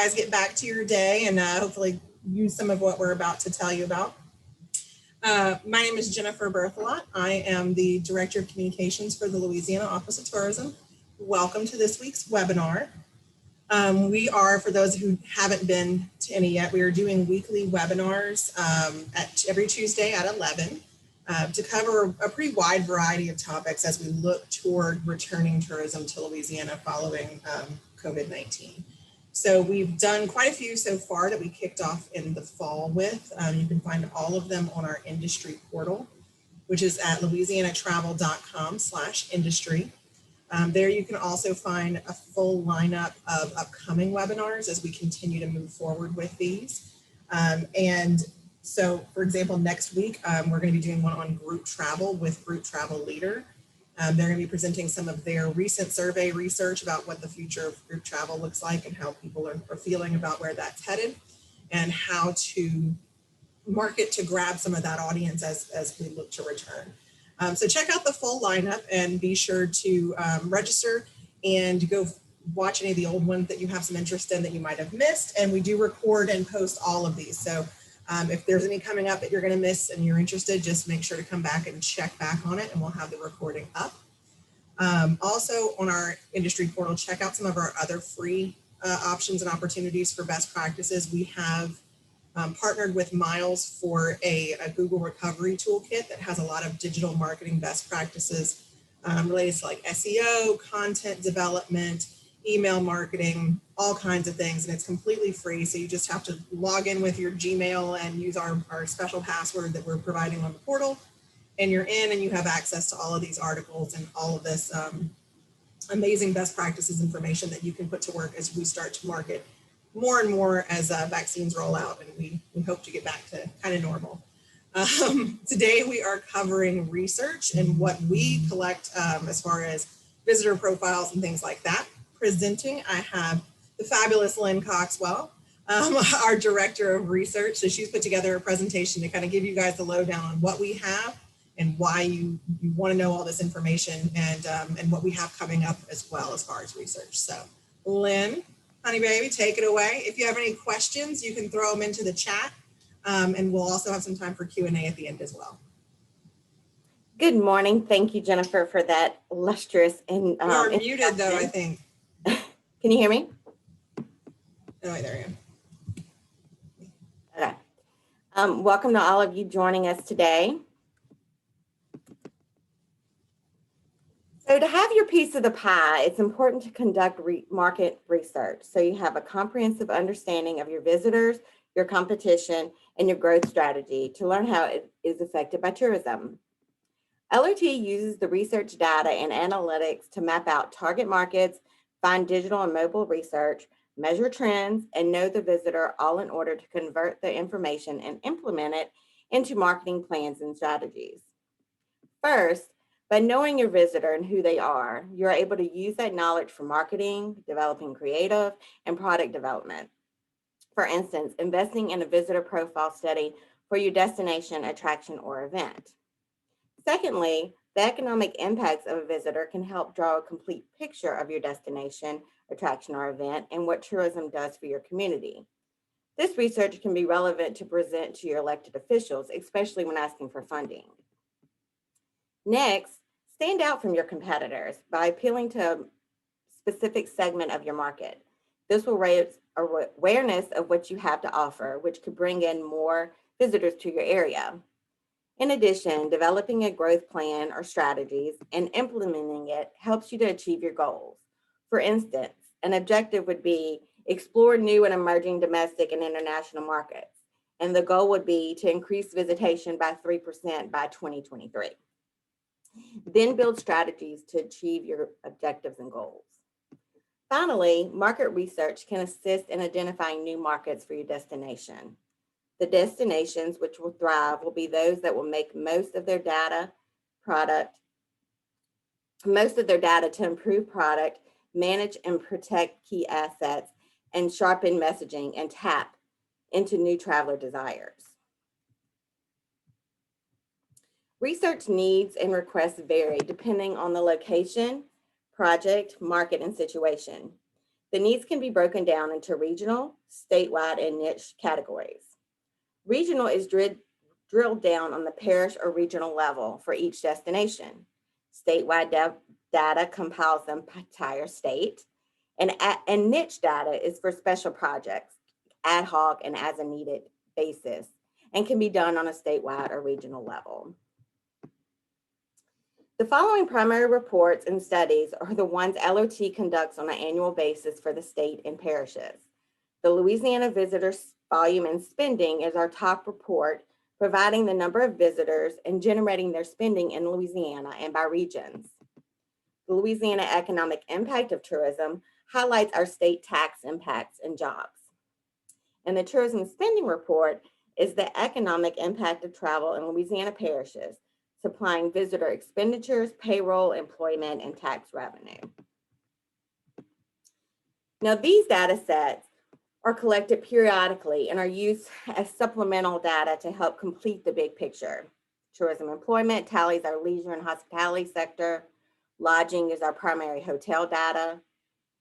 guys get back to your day and hopefully use some of what we're about to tell you about. My name is Jennifer Berthelot. I am the Director of Communications for the Louisiana Office of Tourism. Welcome to this week's webinar. We are, for those who haven't been to any yet, we are doing weekly webinars every Tuesday at 11 to cover a pretty wide variety of topics as we look toward returning tourism to Louisiana following COVID-19. So we've done quite a few so far that we kicked off in the fall with. You can find all of them on our industry portal, which is at louisianatravel.com/industry. There you can also find a full lineup of upcoming webinars as we continue to move forward with these. And so, for example, next week, we're going to be doing one on group travel with Group Travel Leader. They're going to be presenting some of their recent survey research about what the future of group travel looks like and how people are feeling about where that's headed and how to market to grab some of that audience as we look to return. So check out the full lineup and be sure to register and go watch any of the old ones that you have some interest in that you might have missed. And we do record and post all of these. So if there's any coming up that you're going to miss and you're interested, just make sure to come back and check back on it and we'll have the recording up. Also on our industry portal, check out some of our other free options and opportunities for best practices. We have partnered with Miles for a Google recovery toolkit that has a lot of digital marketing best practices related to like SEO, content development, email marketing, all kinds of things, and it's completely free. So you just have to log in with your Gmail and use our special password that we're providing on the portal, and you're in and you have access to all of these articles and all of this amazing best practices information that you can put to work as we start to market more and more as vaccines roll out, and we hope to get back to kind of normal. Today we are covering research and what we collect as far as visitor profiles and things like that. Presenting, I have the fabulous Lynne Coxwell, our Director of Research. So she's put together a presentation to kind of give you guys the lowdown on what we have and why you want to know all this information and what we have coming up as well as far as research. So Lynne, honey baby, take it away. If you have any questions, you can throw them into the chat, and we'll also have some time for Q&A at the end as well. Good morning. Thank you, Jennifer, for that illustrious and you're muted though, I think. Can you hear me? Oh, wait, there you go. Okay. Welcome to all of you joining us today. So to have your piece of the pie, it's important to conduct market research so you have a comprehensive understanding of your visitors, your competition, and your growth strategy to learn how it is affected by tourism. LOT uses the research data and analytics to map out target markets, find digital and mobile research, measure trends, and know the visitor, all in order to convert the information and implement it into marketing plans and strategies. First, by knowing your visitor and who they are, you're able to use that knowledge for marketing, developing creative, and product development. For instance, investing in a visitor profile study for your destination, attraction, or event. Secondly, the economic impacts of a visitor can help draw a complete picture of your destination, attraction, or event and what tourism does for your community. This research can be relevant to present to your elected officials, especially when asking for funding. Next, stand out from your competitors by appealing to a specific segment of your market. This will raise awareness of what you have to offer, which could bring in more visitors to your area. In addition, developing a growth plan or strategies and implementing it helps you to achieve your goals. For instance, an objective would be explore new and emerging domestic and international markets. And the goal would be to increase visitation by 3% by 2023. Then build strategies to achieve your objectives and goals. Finally, market research can assist in identifying new markets for your destination. The destinations which will thrive will be those that will make most of their data to improve product, manage and protect key assets, and sharpen messaging and tap into new traveler desires. Research needs and requests vary depending on the location, project, market, and situation. The needs can be broken down into regional, statewide, and niche categories. Regional is drilled down on the parish or regional level for each destination. Statewide data compiles the entire state, and niche data is for special projects, ad hoc and as a needed basis, and can be done on a statewide or regional level. The following primary reports and studies are the ones LOT conducts on an annual basis for the state and parishes. The Louisiana Visitor Volume and Spending is our top report, providing the number of visitors and generating their spending in Louisiana and by regions. The Louisiana Economic Impact of Tourism highlights our state tax impacts and jobs. And the Tourism Spending Report is the economic impact of travel in Louisiana parishes, supplying visitor expenditures, payroll, employment, and tax revenue. Now, these data sets are collected periodically and are used as supplemental data to help complete the big picture. Tourism employment tallies our leisure and hospitality sector. Lodging is our primary hotel data.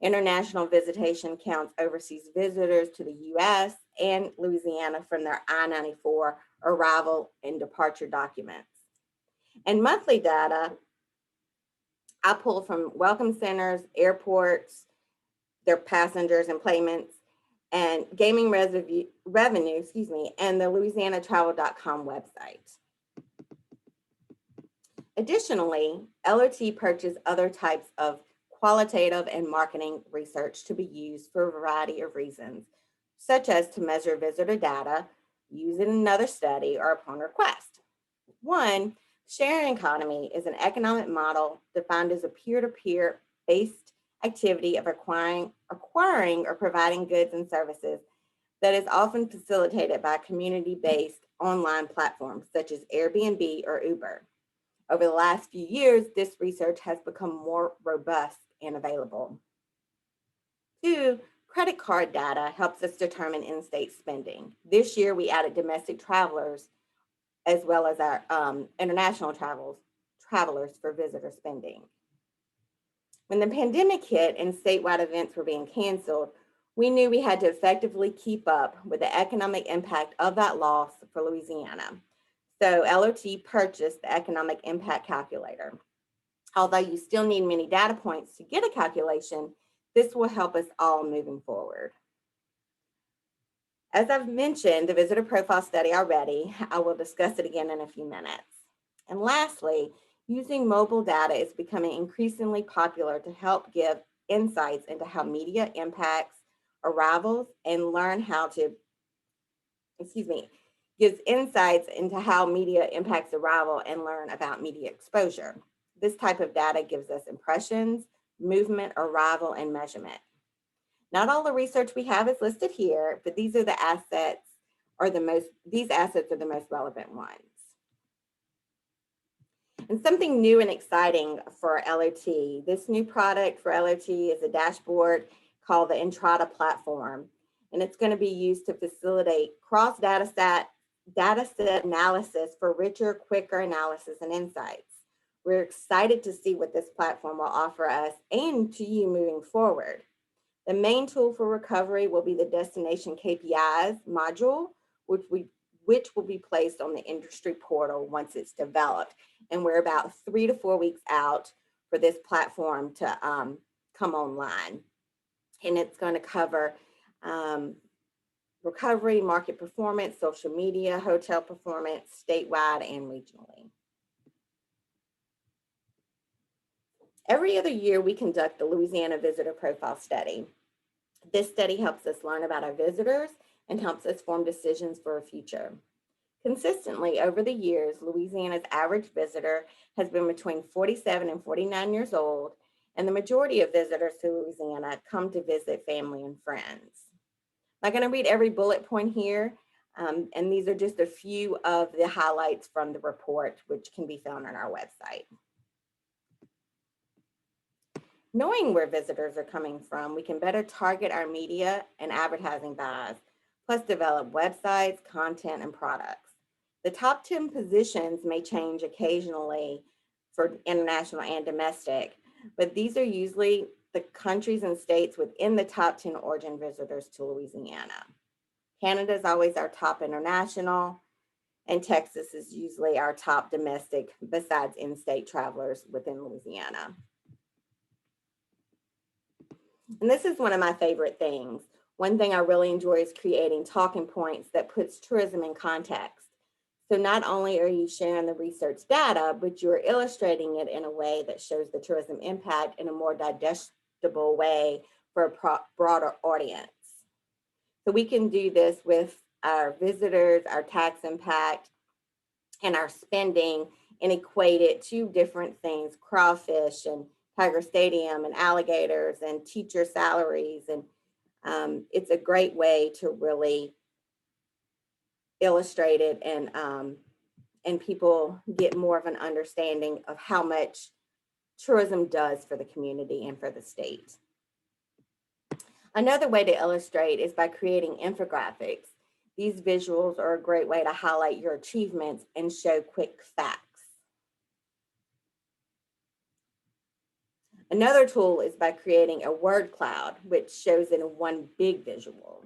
International visitation counts overseas visitors to the US and Louisiana from their I-94 arrival and departure documents. And monthly data, I pull from welcome centers, airports, their passengers and payments, and gaming revenue, and the LouisianaTravel.com website. Additionally, LOT purchased other types of qualitative and marketing research to be used for a variety of reasons, such as to measure visitor data, use in another study, or upon request. One, sharing economy is an economic model defined as a peer-to-peer based activity of acquiring or providing goods and services that is often facilitated by community-based online platforms such as Airbnb or Uber. Over the last few years, this research has become more robust and available. Two, credit card data helps us determine in-state spending. This year, we added domestic travelers as well as our international travelers for visitor spending. When the pandemic hit and statewide events were being canceled, we knew we had to effectively keep up with the economic impact of that loss for Louisiana. So LOT purchased the economic impact calculator. Although you still need many data points to get a calculation, this will help us all moving forward. As I've mentioned the visitor profile study already, I will discuss it again in a few minutes. And lastly, using mobile data is becoming increasingly popular to help give insights into how media impacts arrivals and learn how to, gives insights into how media impacts arrival and learn about media exposure. This type of data gives us impressions, movement, arrival, and measurement. Not all the research we have is listed here, but these assets are the most relevant ones. And something new and exciting for LOT, this new product for LOT is a dashboard called the Entrada Platform, and it's going to be used to facilitate cross data set analysis for richer, quicker analysis and insights. We're excited to see what this platform will offer us and to you moving forward. The main tool for recovery will be the Destination KPIs module, which will be placed on the industry portal once it's developed. And we're about 3 to 4 weeks out for this platform to come online. And it's going to cover recovery, market performance, social media, hotel performance, statewide and regionally. Every other year, we conduct the Louisiana Visitor Profile Study. This study helps us learn about our visitors and helps us form decisions for our future. Consistently over the years, Louisiana's average visitor has been between 47 and 49 years old, and the majority of visitors to Louisiana come to visit family and friends. I'm not going to read every bullet point here, and these are just a few of the highlights from the report, which can be found on our website. Knowing where visitors are coming from, we can better target our media and advertising buys, plus develop websites, content, and products. The top 10 positions may change occasionally for international and domestic, but these are usually the countries and states within the top 10 origin visitors to Louisiana. Canada is always our top international, and Texas is usually our top domestic besides in-state travelers within Louisiana. And this is one of my favorite things. One thing I really enjoy is creating talking points that puts tourism in context. So not only are you sharing the research data, but you're illustrating it in a way that shows the tourism impact in a more digestible way for a broader audience. So we can do this with our visitors, our tax impact, and our spending, and equate it to different things, crawfish and Tiger Stadium and alligators and teacher salaries. And it's a great way to really illustrate it, and people get more of an understanding of how much tourism does for the community and for the state. Another way to illustrate is by creating infographics. These visuals are a great way to highlight your achievements and show quick facts. Another tool is by creating a word cloud, which shows it in one big visual.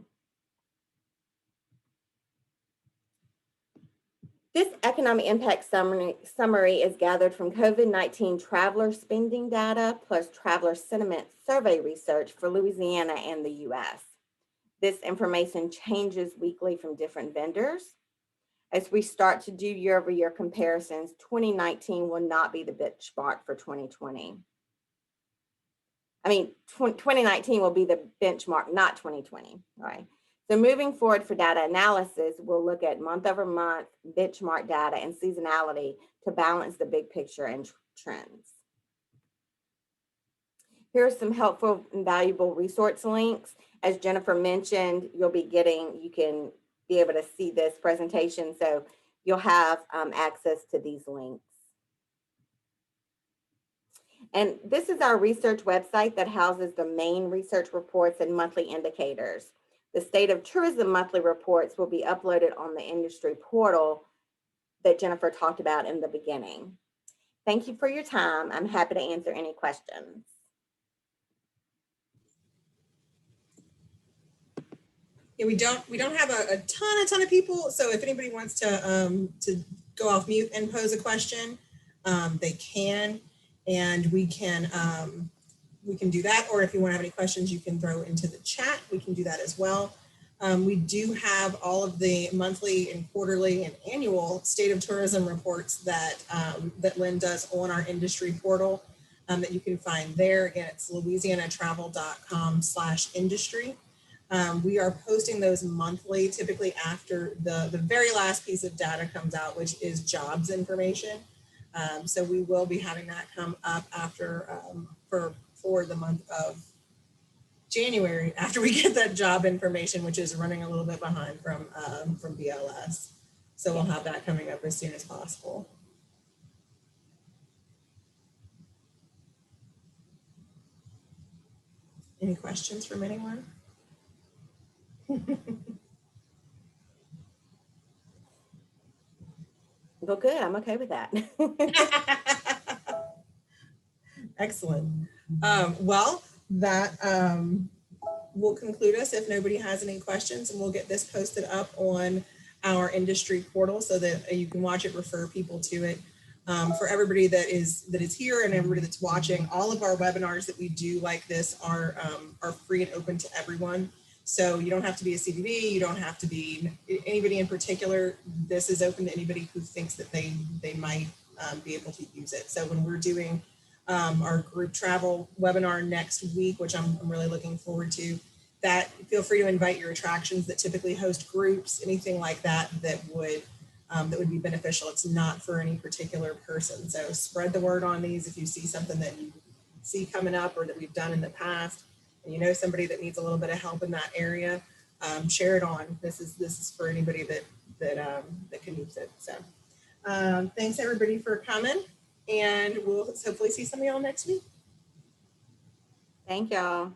This economic impact summary is gathered from COVID-19 traveler spending data plus traveler sentiment survey research for Louisiana and the US. This information changes weekly from different vendors. As we start to do year-over-year comparisons, 2019 will not be the benchmark for 2020. 2019 will be the benchmark, not 2020, right? So moving forward for data analysis, we'll look at month-over-month benchmark data and seasonality to balance the big picture and trends. Here are some helpful and valuable resource links. As Jennifer mentioned, you can be able to see this presentation, so you'll have access to these links. And this is our research website that houses the main research reports and monthly indicators. The State of Tourism monthly reports will be uploaded on the industry portal that Jennifer talked about in the beginning. Thank you for your time. I'm happy to answer any questions. Yeah, we don't have a ton of people. So if anybody wants to go off mute and pose a question, they can, and we can do that. Or if you want to have any questions, you can throw into the chat. We can do that as well. We do have all of the monthly and quarterly and annual state of tourism reports that that Lynne does on our industry portal that you can find there. Again, it's louisianatravel.com/industry. We are posting those monthly, typically after the very last piece of data comes out, which is jobs information. So we will be having that come up after for the month of January, after we get that job information, which is running a little bit behind from BLS. So we'll have that coming up as soon as possible. Any questions from anyone? Well, good. I'm okay with that. Excellent. Well, that will conclude us if nobody has any questions, and we'll get this posted up on our industry portal so that you can watch it, refer people to it. For everybody that is here and everybody that's watching, all of our webinars that we do like this are free and open to everyone. So you don't have to be a CVB, you don't have to be anybody in particular. This is open to anybody who thinks that they might be able to use it. So when we're doing our group travel webinar next week, which I'm really looking forward to, that feel free to invite your attractions that typically host groups, anything like that that would be beneficial. It's not for any particular person. So spread the word on these. If you see something that you see coming up or that we've done in the past, and you know somebody that needs a little bit of help in that area, share it on. This is for anybody that can use it. So thanks everybody for coming, and we'll hopefully see some of y'all next week. Thank y'all.